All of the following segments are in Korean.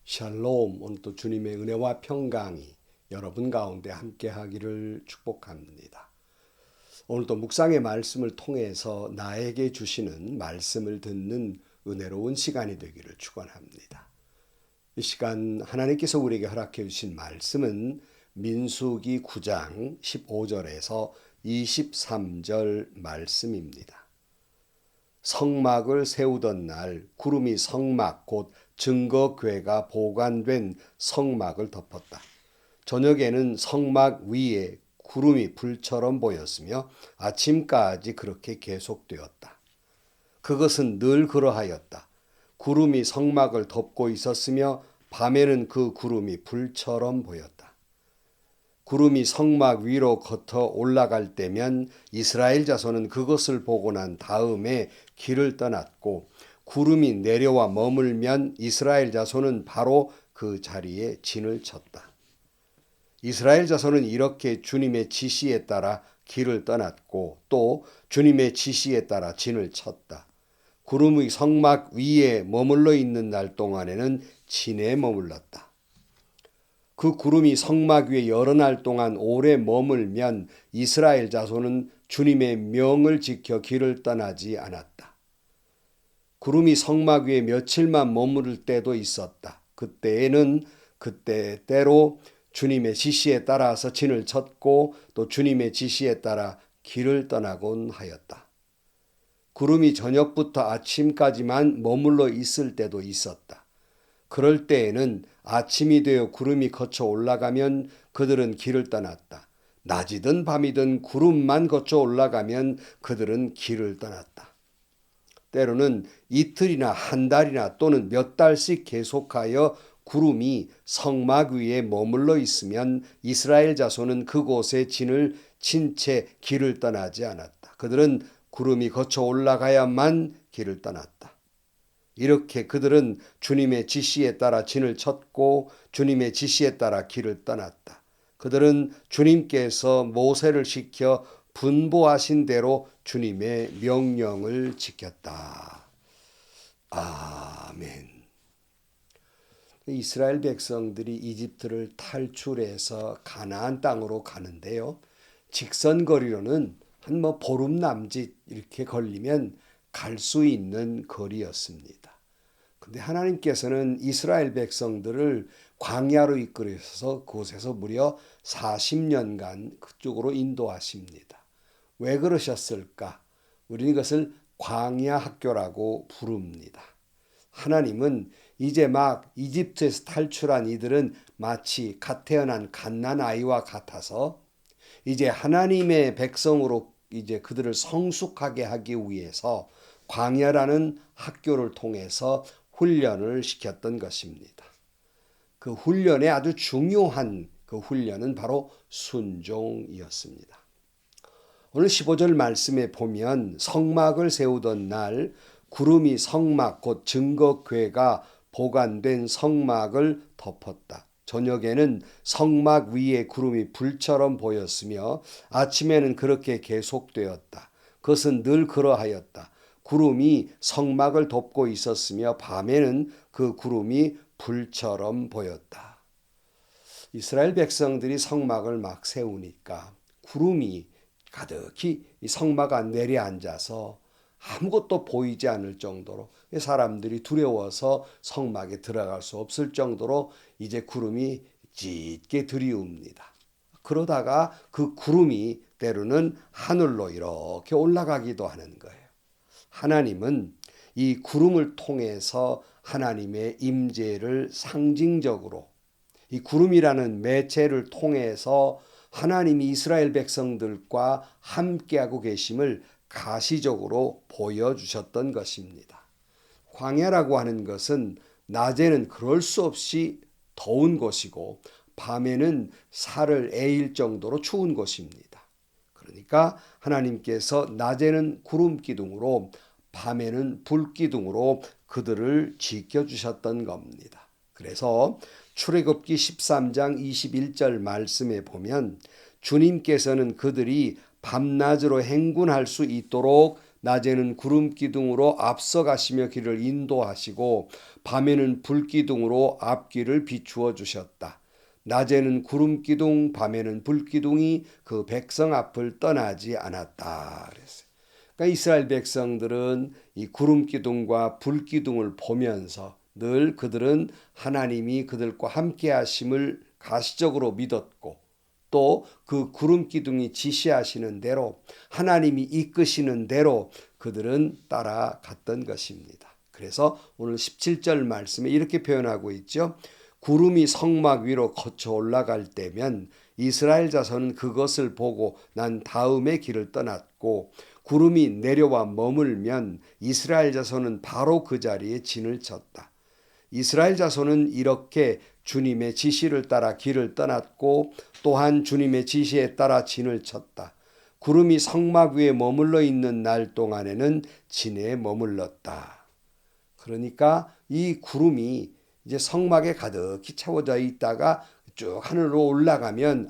샬롬. 오늘 또 주님의 은혜와 평강이 여러분 가운데 함께 하기를 축복합니다. 오늘도 묵상의 말씀을 통해서 나에게 주시는 말씀을 듣는 은혜로운 시간이 되기를 축원합니다. 이 시간 하나님께서 우리에게 허락해 주신 말씀은 민수기 9장 15절에서 23절 말씀입니다. 성막을 세우던 날 구름이 성막 곧 증거궤가 보관된 성막을 덮었다. 저녁에는 성막 위에 구름이 불처럼 보였으며 아침까지 그렇게 계속되었다. 그것은 늘 그러하였다. 구름이 성막을 덮고 있었으며 밤에는 그 구름이 불처럼 보였다. 구름이 성막 위로 겉어 올라갈 때면 이스라엘 자손은 그것을 보고 난 다음에 길을 떠났고, 구름이 내려와 머물면 이스라엘 자손은 바로 그 자리에 진을 쳤다. 이스라엘 자손은 이렇게 주님의 지시에 따라 길을 떠났고 또 주님의 지시에 따라 진을 쳤다. 구름의 성막 위에 머물러 있는 날 동안에는 진에 머물렀다. 그 구름이 성막 위에 여러 날 동안 오래 머물면 이스라엘 자손은 주님의 명을 지켜 길을 떠나지 않았다. 구름이 성막 위에 며칠만 머무를 때도 있었다. 그때에는 그때대로 주님의 지시에 따라서 진을 쳤고 또 주님의 지시에 따라 길을 떠나곤 하였다. 구름이 저녁부터 아침까지만 머물러 있을 때도 있었다. 그럴 때에는 아침이 되어 구름이 거쳐 올라가면 그들은 길을 떠났다. 낮이든 밤이든 구름만 거쳐 올라가면 그들은 길을 떠났다. 때로는 이틀이나 한 달이나 또는 몇 달씩 계속하여 구름이 성막 위에 머물러 있으면 이스라엘 자손은 그곳에 진을 친 채 길을 떠나지 않았다. 그들은 구름이 거쳐 올라가야만 길을 떠났다. 이렇게 그들은 주님의 지시에 따라 진을 쳤고 주님의 지시에 따라 길을 떠났다. 그들은 주님께서 모세를 시켜 분보하신 대로 주님의 명령을 지켰다. 아멘. 이스라엘 백성들이 이집트를 탈출해서 가나안 땅으로 가는데요. 직선 거리로는 한 보름 남짓 이렇게 걸리면 갈 수 있는 거리였습니다. 근데 하나님께서는 이스라엘 백성들을 광야로 이끌어서 그곳에서 무려 40년간 그쪽으로 인도하십니다. 왜 그러셨을까? 우리는 이것을 광야 학교라고 부릅니다. 하나님은 이제 막 이집트에서 탈출한 이들은 마치 갓 태어난 갓난 아이와 같아서 이제 하나님의 백성으로 이제 그들을 성숙하게 하기 위해서 광야라는 학교를 통해서 훈련을 시켰던 것입니다. 그 훈련의 아주 중요한 그 훈련은 바로 순종이었습니다. 오늘 15절 말씀에 보면 성막을 세우던 날 구름이 성막 곧 증거궤가 보관된 성막을 덮었다. 저녁에는 성막 위에 구름이 불처럼 보였으며 아침에는 그렇게 계속되었다. 그것은 늘 그러하였다. 구름이 성막을 덮고 있었으며 밤에는 그 구름이 불처럼 보였다. 이스라엘 백성들이 성막을 막 세우니까 구름이 가득히 이 성막 안 내려앉아서 아무것도 보이지 않을 정도로 사람들이 두려워서 성막에 들어갈 수 없을 정도로 이제 구름이 짙게 들이웁니다. 그러다가 그 구름이 때로는 하늘로 이렇게 올라가기도 하는 거예요. 하나님은 이 구름을 통해서 하나님의 임재를 상징적으로 이 구름이라는 매체를 통해서 하나님이 이스라엘 백성들과 함께하고 계심을 가시적으로 보여주셨던 것입니다. 광야라고 하는 것은 낮에는 그럴 수 없이 더운 곳이고 밤에는 살을 에일 정도로 추운 곳입니다. 그러니까 하나님께서 낮에는 구름 기둥으로 밤에는 불 기둥으로 그들을 지켜주셨던 겁니다. 그래서 출애굽기 13장 21절 말씀에 보면 주님께서는 그들이 밤낮으로 행군할 수 있도록 낮에는 구름 기둥으로 앞서가시며 길을 인도하시고 밤에는 불 기둥으로 앞길을 비추어 주셨다. 낮에는 구름 기둥, 밤에는 불 기둥이 그 백성 앞을 떠나지 않았다. 그랬어요. 그러니까 이스라엘 백성들은 이 구름 기둥과 불 기둥을 보면서 늘 그들은 하나님이 그들과 함께 하심을 가시적으로 믿었고 또 그 구름 기둥이 지시하시는 대로 하나님이 이끄시는 대로 그들은 따라갔던 것입니다. 그래서 오늘 17절 말씀에 이렇게 표현하고 있죠. 구름이 성막 위로 거쳐 올라갈 때면 이스라엘 자손은 그것을 보고 난 다음에 길을 떠났고 구름이 내려와 머물면 이스라엘 자손은 바로 그 자리에 진을 쳤다. 이스라엘 자손은 이렇게 주님의 지시를 따라 길을 떠났고 또한 주님의 지시에 따라 진을 쳤다. 구름이 성막 위에 머물러 있는 날 동안에는 진에 머물렀다. 그러니까 이 구름이 이제 성막에 가득히 채워져 있다가 쭉 하늘로 올라가면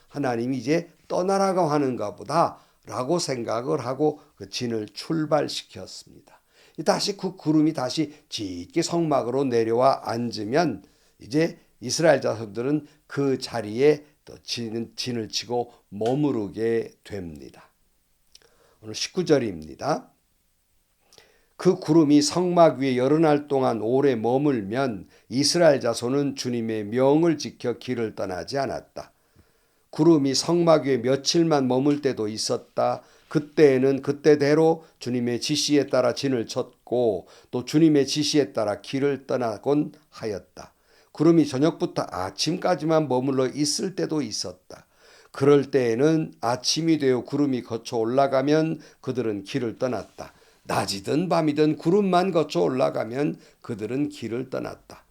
하나님이 이제 떠나라고 하는가 보다라고 생각을 하고 그 진을 출발시켰습니다. 다시 그 구름이 다시 짙게 성막으로 내려와 앉으면 이제 이스라엘 자손들은 그 자리에 또 진을 치고 머무르게 됩니다. 오늘 19절입니다. 그 구름이 성막 위에 여러 날 동안 오래 머물면 이스라엘 자손은 주님의 명을 지켜 길을 떠나지 않았다. 구름이 성막 위에 며칠만 머물 때도 있었다. 그때에는 그때대로 주님의 지시에 따라 진을 쳤고 또 주님의 지시에 따라 길을 떠나곤 하였다. 구름이 저녁부터 아침까지만 머물러 있을 때도 있었다. 그럴 때에는 아침이 되어 구름이 거쳐 올라가면 그들은 길을 떠났다. 낮이든 밤이든 구름만 거쳐 올라가면 그들은 길을 떠났다.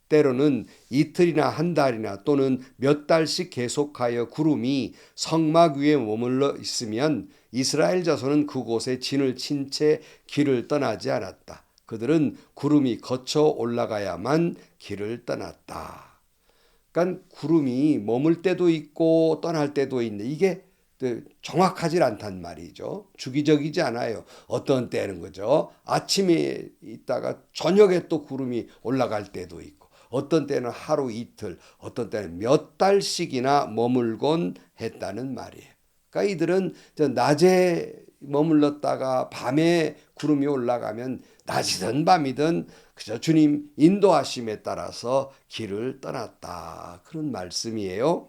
때로는 이틀이나 한 달이나 또는 몇 달씩 계속하여 구름이 성막 위에 머물러 있으면 이스라엘 자손은 그곳에 진을 친 채 길을 떠나지 않았다. 그들은 구름이 거쳐 올라가야만 길을 떠났다. 그러니까 구름이 머물 때도 있고 떠날 때도 있는데 이게 정확하지 않단 말이죠. 주기적이지 않아요. 어떤 때는 그죠. 아침에 있다가 저녁에 또 구름이 올라갈 때도 있고 어떤 때는 하루 이틀 어떤 때는 몇 달씩이나 머물곤 했다는 말이에요. 그러니까 이들은 낮에 머물렀다가 밤에 구름이 올라가면 낮이든 밤이든 그저 주님 인도하심에 따라서 길을 떠났다. 그런 말씀이에요.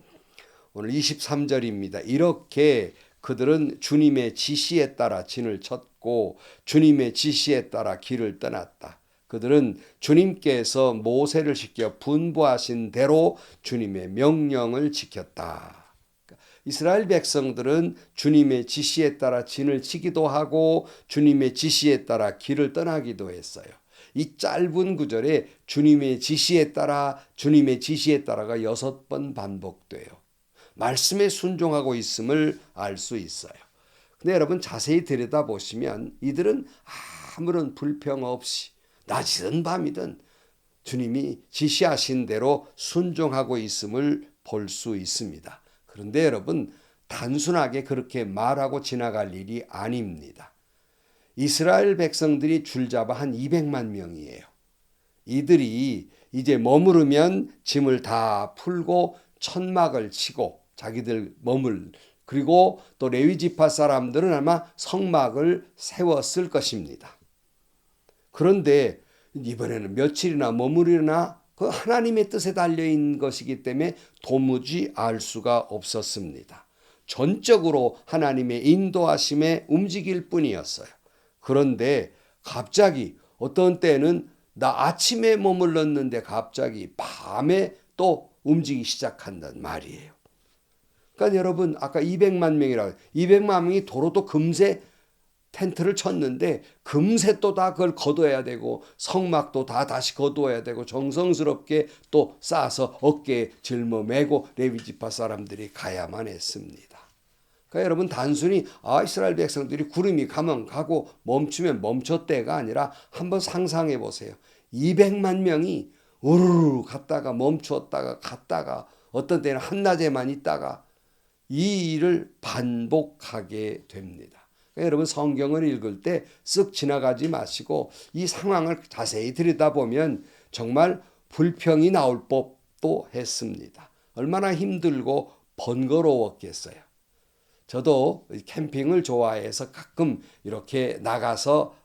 오늘 23절입니다. 이렇게 그들은 주님의 지시에 따라 진을 쳤고 주님의 지시에 따라 길을 떠났다. 그들은 주님께서 모세를 시켜 분부하신 대로 주님의 명령을 지켰다. 이스라엘 백성들은 주님의 지시에 따라 진을 치기도 하고 주님의 지시에 따라 길을 떠나기도 했어요. 이 짧은 구절에 주님의 지시에 따라 주님의 지시에 따라가 6번 반복돼요. 말씀에 순종하고 있음을 알 수 있어요. 근데 여러분 자세히 들여다보시면 이들은 아무런 불평 없이 낮이든 밤이든 주님이 지시하신 대로 순종하고 있음을 볼 수 있습니다. 그런데 여러분 단순하게 그렇게 말하고 지나갈 일이 아닙니다. 이스라엘 백성들이 줄잡아 한 200만 명이에요. 이들이 이제 머무르면 짐을 다 풀고 천막을 치고 자기들 그리고 또 레위 지파 사람들은 아마 성막을 세웠을 것입니다. 그런데 이번에는 며칠이나 머무르나 그 하나님의 뜻에 달려있는 것이기 때문에 도무지 알 수가 없었습니다. 전적으로 하나님의 인도하심에 움직일 뿐이었어요. 그런데 갑자기 어떤 때는 나 아침에 머물렀는데 갑자기 밤에 또 움직이기 시작한단 말이에요. 그러니까 여러분 아까 200만 명이라고 200만 명이 도로도 금세 텐트를 쳤는데 금세 또 다 그걸 거둬야 되고 성막도 다 다시 거두어야 되고 정성스럽게 또 쌓아서 어깨에 짊어매고 레위지파 사람들이 가야만 했습니다. 그러니까 여러분 단순히 이스라엘 백성들이 구름이 가면 가고 멈추면 멈췄대가 아니라 한번 상상해 보세요. 200만 명이 우르르 갔다가 멈추었다가 갔다가 어떤 때는 한낮에만 있다가 이 일을 반복하게 됩니다. 그러니까 여러분 성경을 읽을 때 쓱 지나가지 마시고 이 상황을 자세히 들여다보면 정말 불평이 나올 법도 했습니다. 얼마나 힘들고 번거로웠겠어요. 저도 캠핑을 좋아해서 가끔 이렇게 나가서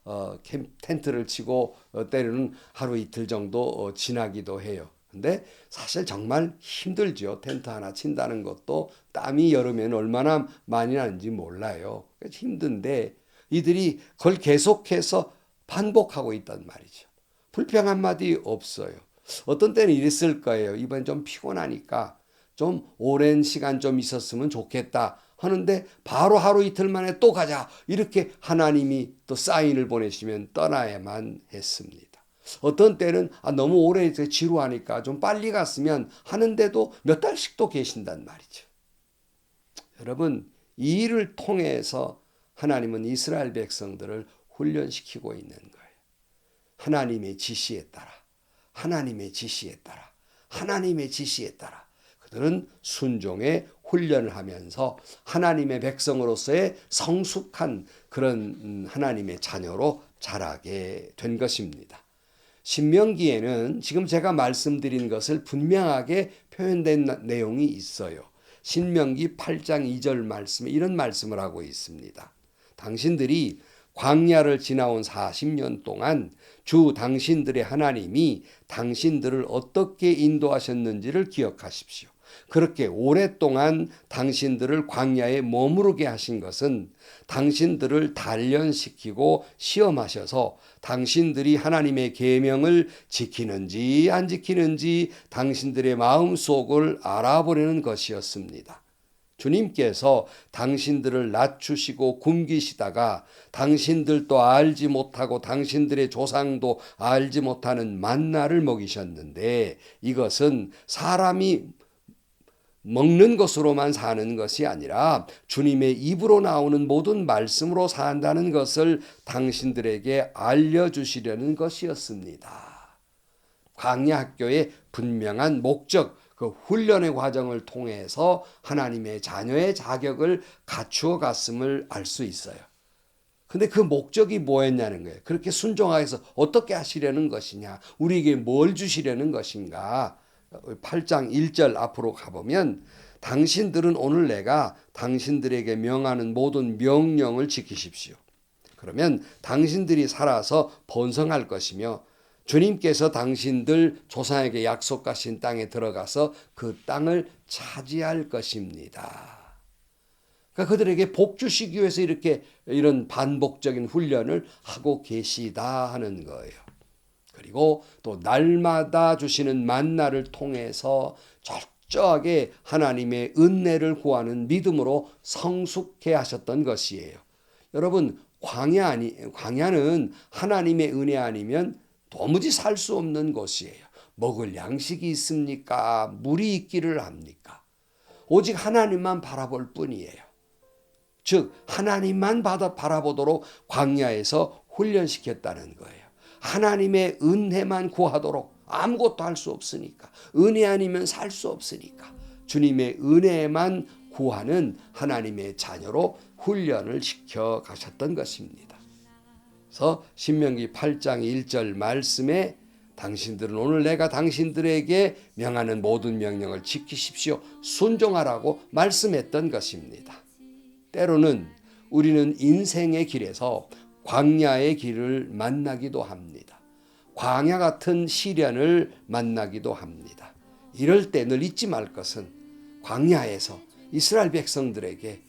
텐트를 치고 때로는 하루 이틀 정도 지나기도 해요. 근데 사실 정말 힘들죠. 텐트 하나 친다는 것도 땀이 여름에는 얼마나 많이 나는지 몰라요. 힘든데 이들이 그걸 계속해서 반복하고 있단 말이죠. 불평 한마디 없어요. 어떤 때는 이랬을 거예요. 이번 좀 피곤하니까 좀 오랜 시간 좀 있었으면 좋겠다 하는데 바로 하루 이틀 만에 또 가자. 이렇게 하나님이 또 사인을 보내시면 떠나야만 했습니다. 어떤 때는 너무 오래 지루하니까 좀 빨리 갔으면 하는데도 몇 달씩 또 계신단 말이죠. 여러분, 이 일을 통해서 하나님은 이스라엘 백성들을 훈련시키고 있는 거예요. 하나님의 지시에 따라, 하나님의 지시에 따라, 하나님의 지시에 따라 그들은 순종의 훈련을 하면서 하나님의 백성으로서의 성숙한 그런 하나님의 자녀로 자라게 된 것입니다. 신명기에는 지금 제가 말씀드린 것을 분명하게 표현된 내용이 있어요. 신명기 8장 2절 말씀에 이런 말씀을 하고 있습니다. 당신들이 광야를 지나온 40년 동안 주 당신들의 하나님이 당신들을 어떻게 인도하셨는지를 기억하십시오. 그렇게 오랫동안 당신들을 광야에 머무르게 하신 것은 당신들을 단련시키고 시험하셔서 당신들이 하나님의 계명을 지키는지 안 지키는지 당신들의 마음속을 알아보려는 것이었습니다. 주님께서 당신들을 낮추시고 굶기시다가 당신들도 알지 못하고 당신들의 조상도 알지 못하는 만나를 먹이셨는데 이것은 사람이 먹는 것으로만 사는 것이 아니라 주님의 입으로 나오는 모든 말씀으로 산다는 것을 당신들에게 알려주시려는 것이었습니다. 광야 학교의 분명한 목적, 그 훈련의 과정을 통해서 하나님의 자녀의 자격을 갖추어 갔음을 알 수 있어요. 근데 그 목적이 뭐였냐는 거예요. 그렇게 순종하여서 어떻게 하시려는 것이냐, 우리에게 뭘 주시려는 것인가. 8장 1절 앞으로 가보면 당신들은 오늘 내가 당신들에게 명하는 모든 명령을 지키십시오. 그러면 당신들이 살아서 번성할 것이며 주님께서 당신들 조상에게 약속하신 땅에 들어가서 그 땅을 차지할 것입니다. 그러니까 그들에게 복 주시기 위해서 이렇게 이런 반복적인 훈련을 하고 계시다 하는 거예요. 그리고 또 날마다 주시는 만나를 통해서 철저하게 하나님의 은혜를 구하는 믿음으로 성숙해 하셨던 것이에요. 여러분, 광야는 하나님의 은혜 아니면 도무지 살 수 없는 곳이에요. 먹을 양식이 있습니까? 물이 있기를 합니까? 오직 하나님만 바라볼 뿐이에요. 즉 하나님만 바라보도록 광야에서 훈련시켰다는 거예요. 하나님의 은혜만 구하도록, 아무것도 할 수 없으니까, 은혜 아니면 살 수 없으니까 주님의 은혜만 구하는 하나님의 자녀로 훈련을 시켜 가셨던 것입니다. 그래서 신명기 8장 1절 말씀에 당신들은 오늘 내가 당신들에게 명하는 모든 명령을 지키십시오, 순종하라고 말씀했던 것입니다. 때로는 우리는 인생의 길에서 광야의 길을 만나기도 합니다. 광야 같은 시련을 만나기도 합니다. 이럴 때 늘 잊지 말 것은 광야에서 이스라엘 백성들에게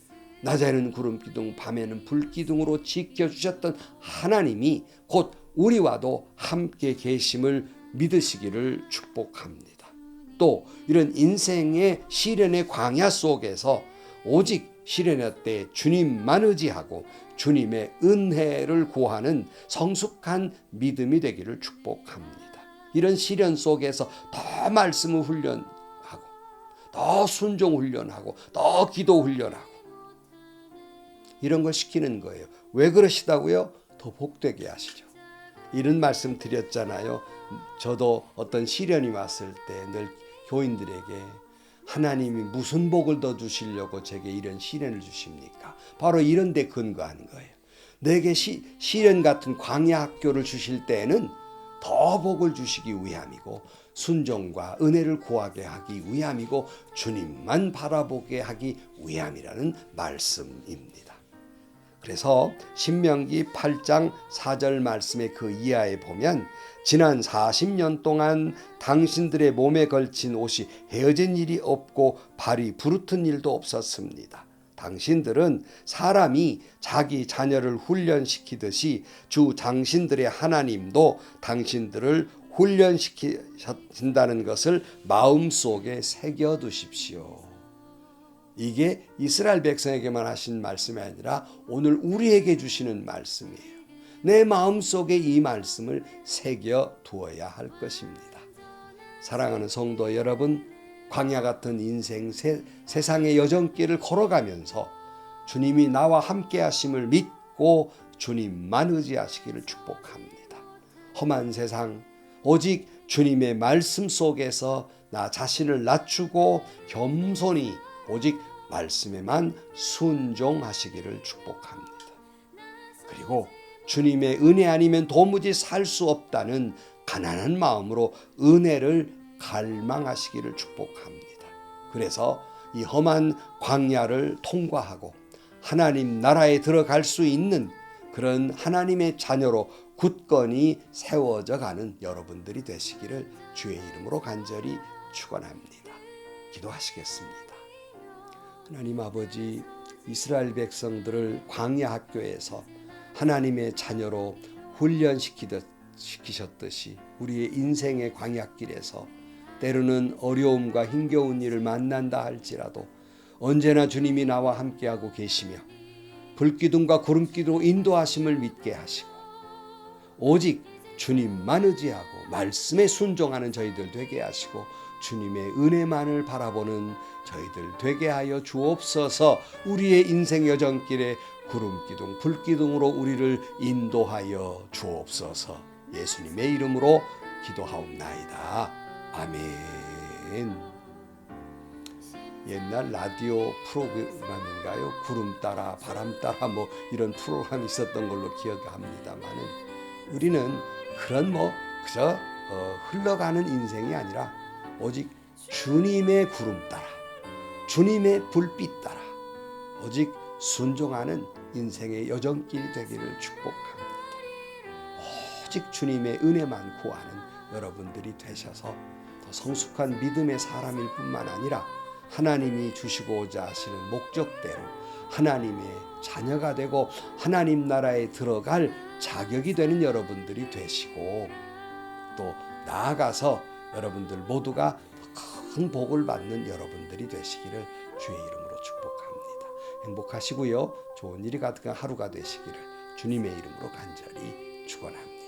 낮에는 구름기둥, 밤에는 불기둥으로 지켜주셨던 하나님이 곧 우리와도 함께 계심을 믿으시기를 축복합니다. 또 이런 인생의 시련의 광야 속에서 오직 시련의 때 주님만 의지하고 주님의 은혜를 구하는 성숙한 믿음이 되기를 축복합니다. 이런 시련 속에서 더 말씀을 훈련하고 더 순종 훈련하고 더 기도 훈련하고 이런 걸 시키는 거예요. 왜 그러시다고요? 더 복되게 하시죠. 이런 말씀 드렸잖아요. 저도 어떤 시련이 왔을 때 늘 교인들에게 하나님이 무슨 복을 더 주시려고 제게 이런 시련을 주십니까? 바로 이런 데 근거하는 거예요. 내게 시련 같은 광야 학교를 주실 때에는 더 복을 주시기 위함이고 순종과 은혜를 구하게 하기 위함이고 주님만 바라보게 하기 위함이라는 말씀입니다. 그래서 신명기 8장 4절 말씀의 그 이하에 보면 지난 40년 동안 당신들의 몸에 걸친 옷이 헤어진 일이 없고 발이 부르튼 일도 없었습니다. 당신들은 사람이 자기 자녀를 훈련시키듯이 주 당신들의 하나님도 당신들을 훈련시키신다는 것을 마음속에 새겨두십시오. 이게 이스라엘 백성에게만 하신 말씀이 아니라 오늘 우리에게 주시는 말씀이에요. 내 마음속에 이 말씀을 새겨두어야 할 것입니다. 사랑하는 성도 여러분, 광야 같은 인생 세상의 여정길을 걸어가면서 주님이 나와 함께 하심을 믿고 주님만 의지하시기를 축복합니다. 험한 세상 오직 주님의 말씀 속에서 나 자신을 낮추고 겸손히 오직 말씀에만 순종하시기를 축복합니다. 그리고 주님의 은혜 아니면 도무지 살 수 없다는 가난한 마음으로 은혜를 갈망하시기를 축복합니다. 그래서 이 험한 광야를 통과하고 하나님 나라에 들어갈 수 있는 그런 하나님의 자녀로 굳건히 세워져 가는 여러분들이 되시기를 주의 이름으로 간절히 축원합니다. 기도하시겠습니다. 하나님 아버지, 이스라엘 백성들을 광야 학교에서 하나님의 자녀로 훈련시키셨듯이 우리의 인생의 광야길에서 때로는 어려움과 힘겨운 일을 만난다 할지라도 언제나 주님이 나와 함께하고 계시며 불기둥과 구름기둥 인도하심을 믿게 하시고 오직 주님만 의지하고 말씀에 순종하는 저희들 되게 하시고 주님의 은혜만을 바라보는 저희들 되게 하여 주옵소서. 우리의 인생 여정길에 구름기둥, 불기둥으로 우리를 인도하여 주옵소서. 예수님의 이름으로 기도하옵나이다. 아멘. 옛날 라디오 프로그램인가요? 구름 따라 바람 따라 뭐 이런 프로그램이 있었던 걸로 기억합니다만은 우리는 그런 그저 흘러가는 인생이 아니라 오직 주님의 구름 따라 주님의 불빛 따라 오직 순종하는 인생의 여정길 되기를 축복합니다. 오직 주님의 은혜만 구하는 여러분들이 되셔서 더 성숙한 믿음의 사람일 뿐만 아니라 하나님이 주시고자 하시는 목적대로 하나님의 자녀가 되고 하나님 나라에 들어갈 자격이 되는 여러분들이 되시고 또 나아가서 여러분들 모두가 큰 복을 받는 여러분들이 되시기를 주의 이름으로 축복합니다. 행복하시고요. 좋은 일이 가득한 하루가 되시기를 주님의 이름으로 간절히 축원합니다.